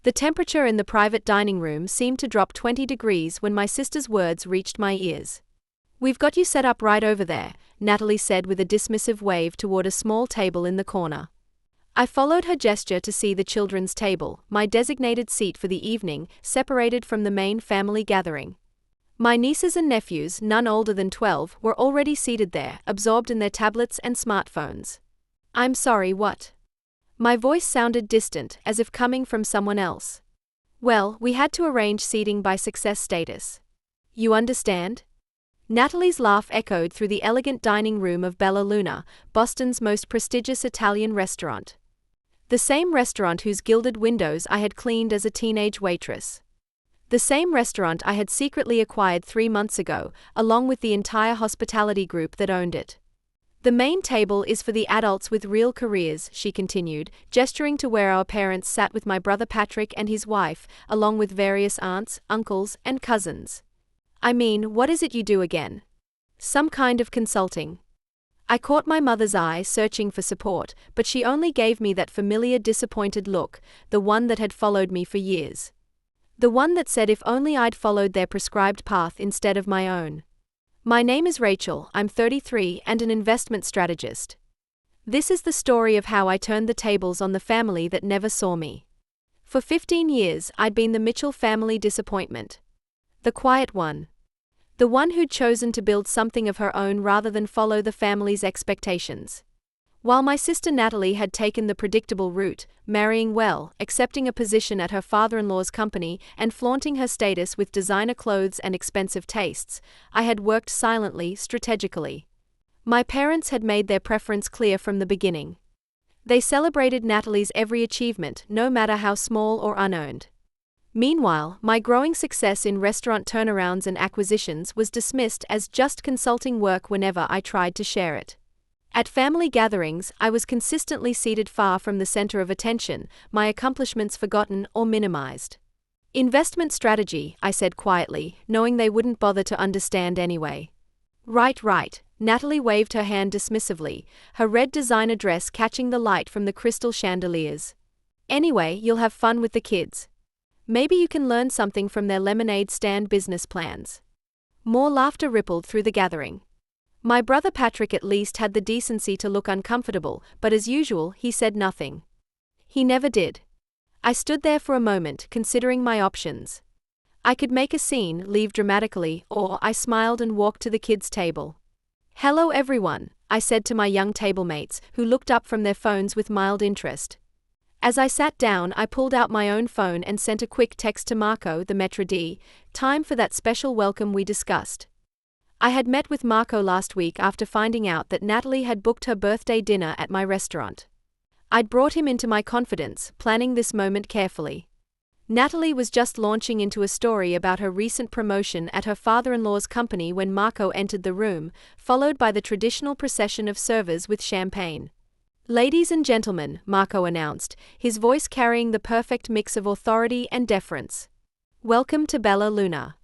The temperature in the private dining room seemed to drop 20 degrees when my sister's words reached my ears. "We've got you set up right over there," Natalie said with a dismissive wave toward a small table in the corner. I followed her gesture to see the children's table, my designated seat for the evening, separated from the main family gathering. My nieces and nephews, none older than 12, were already seated there, absorbed in their tablets and smartphones. "I'm sorry, what?" My voice sounded distant, as if coming from someone else. "Well, we had to arrange seating by success status. You understand?" Natalie's laugh echoed through the elegant dining room of Bella Luna, Boston's most prestigious Italian restaurant. The same restaurant whose gilded windows I had cleaned as a teenage waitress. The same restaurant I had secretly acquired 3 months ago, along with the entire hospitality group that owned it. "The main table is for the adults with real careers," she continued, gesturing to where our parents sat with my brother Patrick and his wife, along with various aunts, uncles, and cousins. "I mean, what is it you do again? Some kind of consulting?" I caught my mother's eye searching for support, but she only gave me that familiar disappointed look, the one that had followed me for years. The one that said if only I'd followed their prescribed path instead of my own. "My name is Rachel, I'm 33 and an investment strategist. This is the story of how I turned the tables on the family that never saw me. For 15 years, I'd been the Mitchell family disappointment. The quiet one. The one who'd chosen to build something of her own rather than follow the family's expectations. While my sister Natalie had taken the predictable route, marrying well, accepting a position at her father-in-law's company, and flaunting her status with designer clothes and expensive tastes, I had worked silently, strategically. My parents had made their preference clear from the beginning. They celebrated Natalie's every achievement, no matter how small or unearned. Meanwhile, my growing success in restaurant turnarounds and acquisitions was dismissed as just consulting work whenever I tried to share it. At family gatherings, I was consistently seated far from the center of attention, my accomplishments forgotten or minimized. "Investment strategy," I said quietly, knowing they wouldn't bother to understand anyway. Right, Natalie waved her hand dismissively, her red designer dress catching the light from the crystal chandeliers. "Anyway, you'll have fun with the kids. Maybe you can learn something from their lemonade stand business plans." More laughter rippled through the gathering. My brother Patrick at least had the decency to look uncomfortable, but as usual, he said nothing. He never did. I stood there for a moment, considering my options. I could make a scene, leave dramatically, or I smiled and walked to the kids' table. "Hello everyone," I said to my young tablemates, who looked up from their phones with mild interest. As I sat down, I pulled out my own phone and sent a quick text to Marco, the maître d', time for that special welcome we discussed. I had met with Marco last week after finding out that Natalie had booked her birthday dinner at my restaurant. I'd brought him into my confidence, planning this moment carefully. Natalie was just launching into a story about her recent promotion at her father-in-law's company when Marco entered the room, followed by the traditional procession of servers with champagne. "Ladies and gentlemen," Marco announced, his voice carrying the perfect mix of authority and deference. "Welcome to Bella Luna.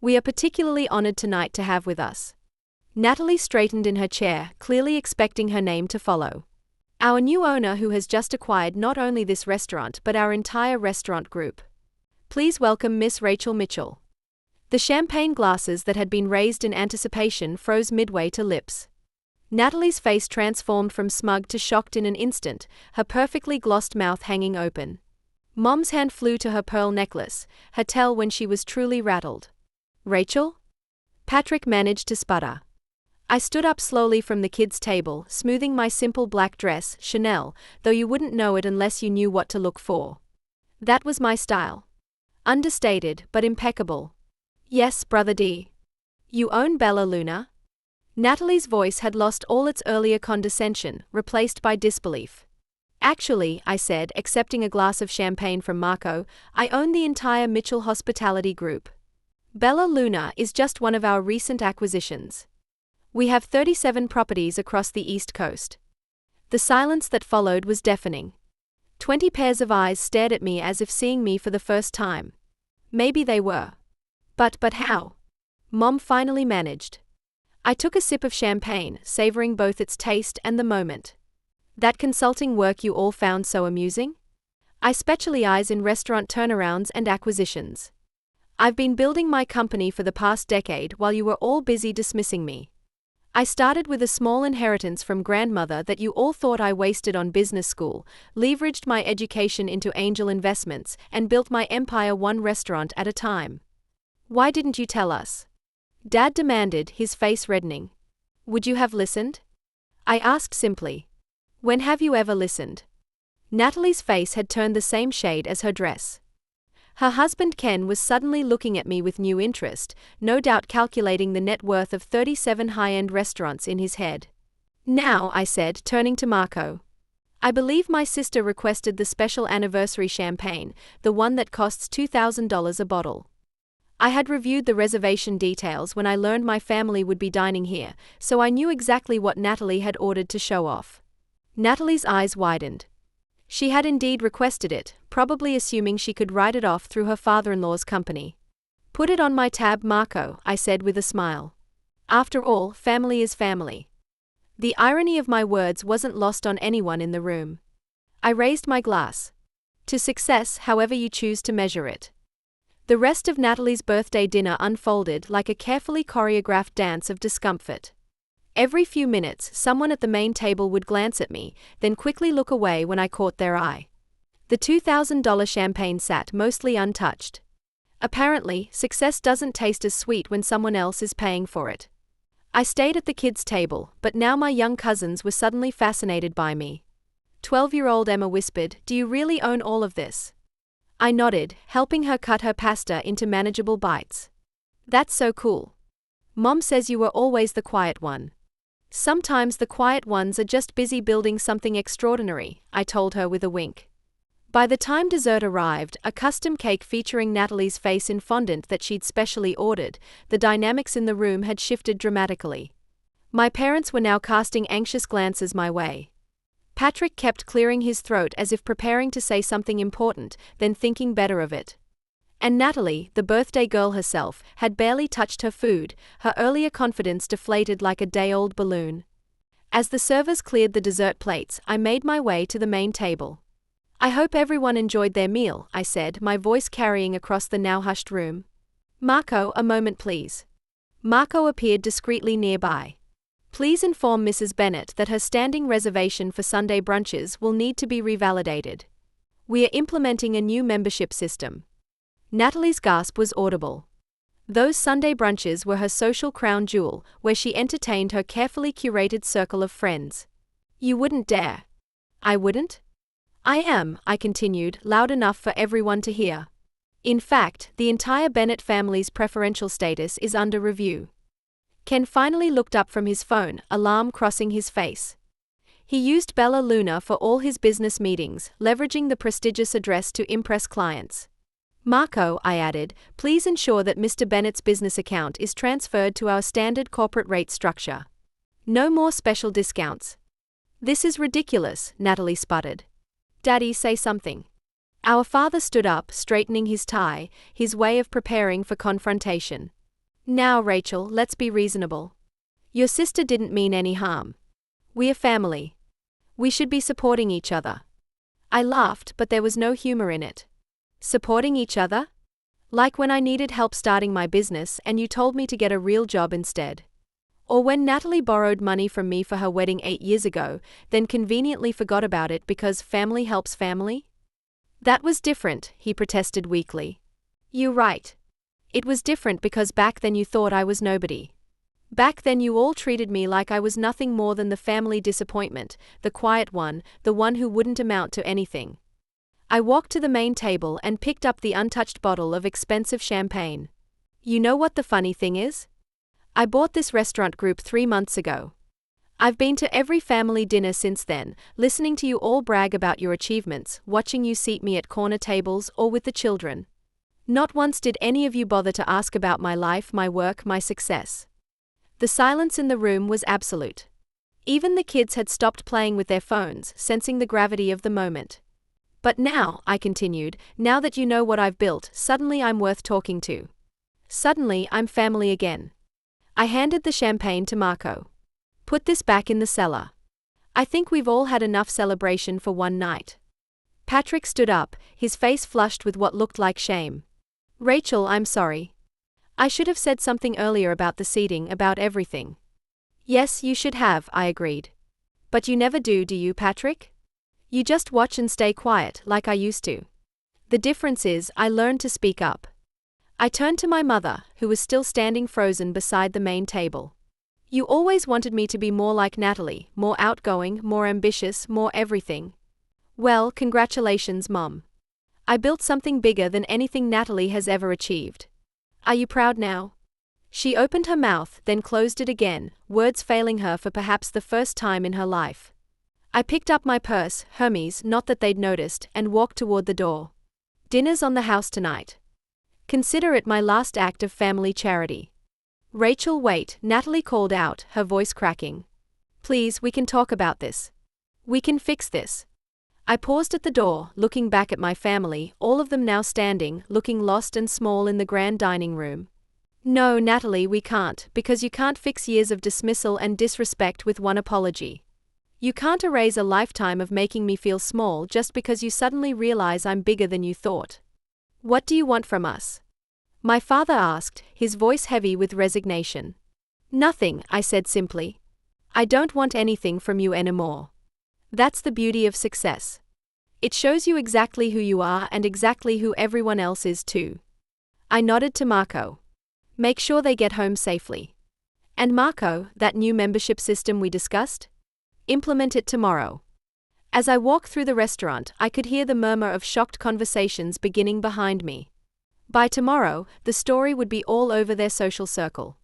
We are particularly honored tonight to have with us." Natalie straightened in her chair, clearly expecting her name to follow. "Our new owner who has just acquired not only this restaurant but our entire restaurant group. Please welcome Miss Rachel Mitchell." The champagne glasses that had been raised in anticipation froze midway to lips. Natalie's face transformed from smug to shocked in an instant, her perfectly glossed mouth hanging open. Mom's hand flew to her pearl necklace, her tell when she was truly rattled. "Rachel?" Patrick managed to sputter. I stood up slowly from the kids' table, smoothing my simple black dress, Chanel, though you wouldn't know it unless you knew what to look for. That was my style. Understated, but impeccable. "Yes, Brother D. You own Bella Luna?" Natalie's voice had lost all its earlier condescension, replaced by disbelief. "Actually," I said, accepting a glass of champagne from Marco, "I own the entire Mitchell Hospitality Group. Bella Luna is just one of our recent acquisitions. We have 37 properties across the East Coast." The silence that followed was deafening. 20 pairs of eyes stared at me as if seeing me for the first time. Maybe they were. But how? Mom finally managed. I took a sip of champagne, savoring both its taste and the moment. "That consulting work you all found so amusing?" I specialize in restaurant turnarounds and acquisitions. I've been building my company for the past decade while you were all busy dismissing me. I started with a small inheritance from grandmother that you all thought I wasted on business school, leveraged my education into angel investments, and built my empire one restaurant at a time. Why didn't you tell us? Dad demanded, his face reddening. Would you have listened? I asked simply. When have you ever listened? Natalie's face had turned the same shade as her dress. Her husband Ken was suddenly looking at me with new interest, no doubt calculating the net worth of 37 high-end restaurants in his head. Now, I said, turning to Marco. I believe my sister requested the special anniversary champagne, the one that costs $2,000 a bottle. I had reviewed the reservation details when I learned my family would be dining here, so I knew exactly what Natalie had ordered to show off. Natalie's eyes widened. She had indeed requested it, probably assuming she could write it off through her father-in-law's company. Put it on my tab, Marco, I said with a smile. After all, family is family. The irony of my words wasn't lost on anyone in the room. I raised my glass. To success, however you choose to measure it. The rest of Natalie's birthday dinner unfolded like a carefully choreographed dance of discomfort. Every few minutes, someone at the main table would glance at me, then quickly look away when I caught their eye. The $2,000 champagne sat mostly untouched. Apparently, success doesn't taste as sweet when someone else is paying for it. I stayed at the kids' table, but now my young cousins were suddenly fascinated by me. 12-year-old Emma whispered, "Do you really own all of this?" I nodded, helping her cut her pasta into manageable bites. "That's so cool. Mom says you were always the quiet one." "Sometimes the quiet ones are just busy building something extraordinary," I told her with a wink. By the time dessert arrived, a custom cake featuring Natalie's face in fondant that she'd specially ordered, the dynamics in the room had shifted dramatically. My parents were now casting anxious glances my way. Patrick kept clearing his throat as if preparing to say something important, then thinking better of it. And Natalie, the birthday girl herself, had barely touched her food, her earlier confidence deflated like a day-old balloon. As the servers cleared the dessert plates, I made my way to the main table. "I hope everyone enjoyed their meal," I said, my voice carrying across the now hushed room. "Marco, a moment please." Marco appeared discreetly nearby. "Please inform Mrs. Bennett that her standing reservation for Sunday brunches will need to be revalidated. We are implementing a new membership system." Natalie's gasp was audible. Those Sunday brunches were her social crown jewel, where she entertained her carefully curated circle of friends. "You wouldn't dare." "I wouldn't?" "I am," I continued, loud enough for everyone to hear. "In fact, the entire Bennett family's preferential status is under review." Ken finally looked up from his phone, alarm crossing his face. He used Bella Luna for all his business meetings, leveraging the prestigious address to impress clients. "Marco," I added, "please ensure that Mr. Bennett's business account is transferred to our standard corporate rate structure. No more special discounts." "This is ridiculous," Natalie sputtered. "Daddy, say something." Our father stood up, straightening his tie, his way of preparing for confrontation. "Now, Rachel, let's be reasonable. Your sister didn't mean any harm. We are family. We should be supporting each other." I laughed, but there was no humor in it. "Supporting each other? Like when I needed help starting my business and you told me to get a real job instead? Or when Natalie borrowed money from me for her wedding 8 years ago, then conveniently forgot about it because family helps family?" "That was different," he protested weakly. "You're right. It was different because back then you thought I was nobody. Back then you all treated me like I was nothing more than the family disappointment, the quiet one, the one who wouldn't amount to anything." I walked to the main table and picked up the untouched bottle of expensive champagne. "You know what the funny thing is? I bought this restaurant group 3 months ago. I've been to every family dinner since then, listening to you all brag about your achievements, watching you seat me at corner tables or with the children. Not once did any of you bother to ask about my life, my work, my success." The silence in the room was absolute. Even the kids had stopped playing with their phones, sensing the gravity of the moment. "But now," I continued, "now that you know what I've built, suddenly I'm worth talking to. Suddenly I'm family again." I handed the champagne to Marco. "Put this back in the cellar. I think we've all had enough celebration for one night." Patrick stood up, his face flushed with what looked like shame. Rachel, I'm sorry. I should have said something earlier about the seating, about everything. Yes, you should have, I agreed. But you never do you, Patrick? You just watch and stay quiet, like I used to. The difference is, I learned to speak up. I turned to my mother, who was still standing frozen beside the main table. You always wanted me to be more like Natalie, more outgoing, more ambitious, more everything. Well, congratulations, Mom. I built something bigger than anything Natalie has ever achieved. Are you proud now? She opened her mouth, then closed it again, words failing her for perhaps the first time in her life. I picked up my purse, Hermes, not that they'd noticed, and walked toward the door. Dinner's on the house tonight. Consider it my last act of family charity. Rachel, wait, Natalie called out, her voice cracking. Please, we can talk about this. We can fix this. I paused at the door, looking back at my family, all of them now standing, looking lost and small in the grand dining room. No, Natalie, we can't, because you can't fix years of dismissal and disrespect with one apology. You can't erase a lifetime of making me feel small just because you suddenly realize I'm bigger than you thought. What do you want from us? My father asked, his voice heavy with resignation. Nothing, I said simply. I don't want anything from you anymore. That's the beauty of success. It shows you exactly who you are and exactly who everyone else is too. I nodded to Marco. Make sure they get home safely. And Marco, that new membership system we discussed? Implement it tomorrow. As I walked through the restaurant, I could hear the murmur of shocked conversations beginning behind me. By tomorrow, the story would be all over their social circle.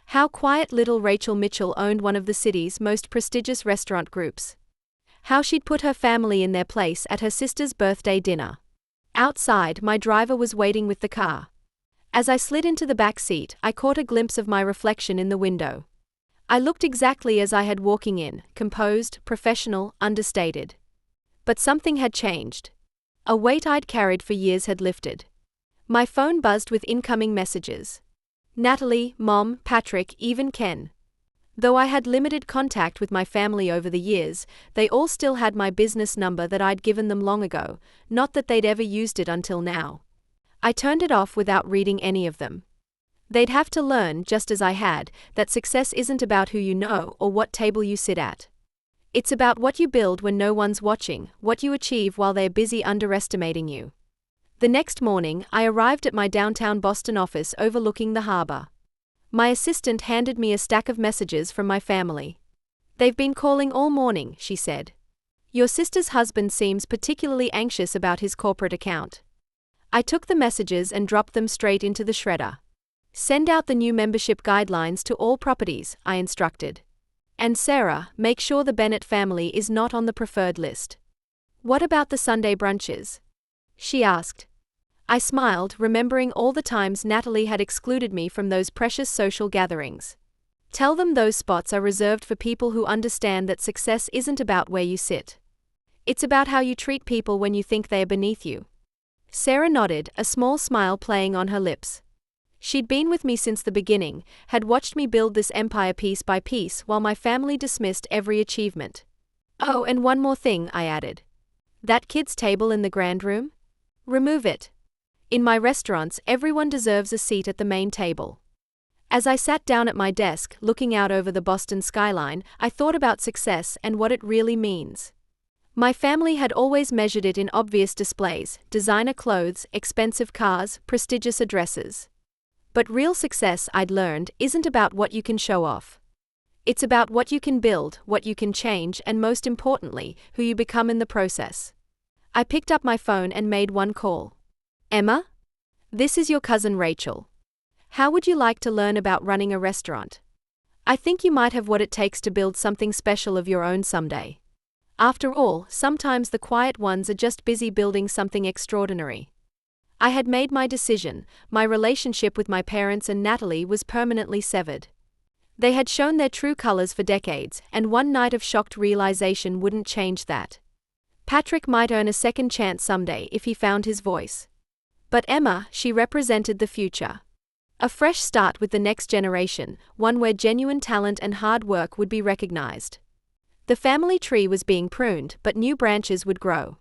How quiet little Rachel Mitchell owned one of the city's most prestigious restaurant groups. How she'd put her family in their place at her sister's birthday dinner. Outside, my driver was waiting with the car. As I slid into the back seat, I caught a glimpse of my reflection in the window. I looked exactly as I had walking in, composed, professional, understated. But something had changed. A weight I'd carried for years had lifted. My phone buzzed with incoming messages. Natalie, Mom, Patrick, even Ken. Though I had limited contact with my family over the years, they all still had my business number that I'd given them long ago, not that they'd ever used it until now. I turned it off without reading any of them. They'd have to learn, just as I had, that success isn't about who you know or what table you sit at. It's about what you build when no one's watching, what you achieve while they're busy underestimating you. The next morning, I arrived at my downtown Boston office overlooking the harbor. My assistant handed me a stack of messages from my family. They've been calling all morning, she said. Your sister's husband seems particularly anxious about his corporate account. I took the messages and dropped them straight into the shredder. Send out the new membership guidelines to all properties, I instructed. And Sarah, make sure the Bennett family is not on the preferred list. What about the Sunday brunches? She asked. I smiled, remembering all the times Natalie had excluded me from those precious social gatherings. Tell them those spots are reserved for people who understand that success isn't about where you sit. It's about how you treat people when you think they are beneath you. Sarah nodded, a small smile playing on her lips. She'd been with me since the beginning, had watched me build this empire piece by piece while my family dismissed every achievement. Oh, and one more thing, I added. That kid's table in the grand room? Remove it. In my restaurants, everyone deserves a seat at the main table. As I sat down at my desk, looking out over the Boston skyline, I thought about success and what it really means. My family had always measured it in obvious displays, designer clothes, expensive cars, prestigious addresses. But real success, I'd learned, isn't about what you can show off. It's about what you can build, what you can change, and most importantly, who you become in the process. I picked up my phone and made one call. Emma? This is your cousin Rachel. How would you like to learn about running a restaurant? I think you might have what it takes to build something special of your own someday. After all, sometimes the quiet ones are just busy building something extraordinary. I had made my decision. My relationship with my parents and Natalie was permanently severed. They had shown their true colors for decades, and one night of shocked realization wouldn't change that. Patrick might earn a second chance someday if he found his voice. But Emma, she represented the future. A fresh start with the next generation, one where genuine talent and hard work would be recognized. The family tree was being pruned, but new branches would grow.